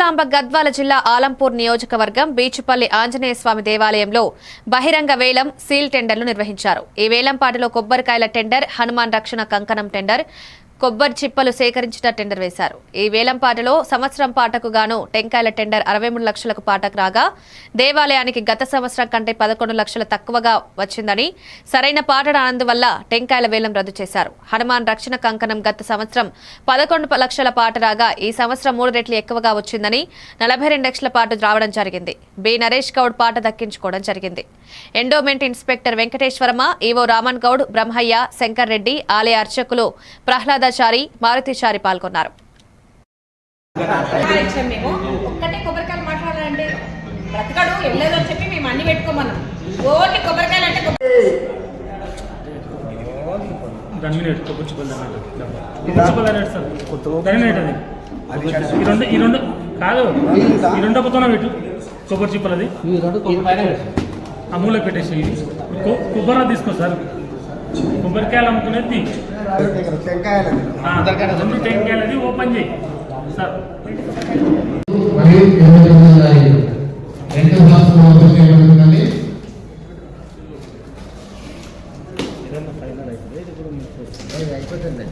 జోగులాంబ గద్వాల జిల్లా ఆలంపూర్ నియోజకవర్గం బీచుపల్లి ఆంజనేయ స్వామి దేవాలయంలో బహిరంగ వేలం సీల్ టెండర్లు నిర్వహించారు. ఈ వేలంపాటలో కొబ్బరికాయల టెండర్, హనుమాన్ రక్షణ కంకణం టెండర్, కొబ్బరి చిప్పలు సేకరించిన టెండర్ వేశారు. ఈ వేలంపాటలో సంవత్సరం పాటకు గాను టెంకాయల టెండర్ 63 లక్షలకు పాటకు రాగా దేవాలయానికి గత సంవత్సరం కంటే 11 లక్షలు తక్కువగా వచ్చిందని, సరైన పాట రానందువల్ల టెంకాయల వేలం రద్దు చేశారు. హనుమాన్ రక్షణ కంకణం గత సంవత్సరం 11 లక్షల పాట రాగా ఈ సంవత్సరం 3 రెట్లు ఎక్కువగా వచ్చిందని 42 లక్షల పాట రావడం జరిగింది. బి నరేష్ గౌడ్ పాట దక్కించుకోవడం జరిగింది. Endowment inspector Venkateswaramma, EO Raman Goud, Brahmaiah, Shankar Reddy, ఆలయ అర్చకులు ప్రహ్లాదాచారి, మారుతిచారి పాల్గొన్నారు. కొబ్బరి చిప్పలది ఆ మూలకు పెట్టేసి కొబ్బరి తీసుకో సార్. కొబ్బరికాయలు అమ్ముకునేది టెంకాయలది ఓపెన్ చేయి సార్. అయిపోతుంది.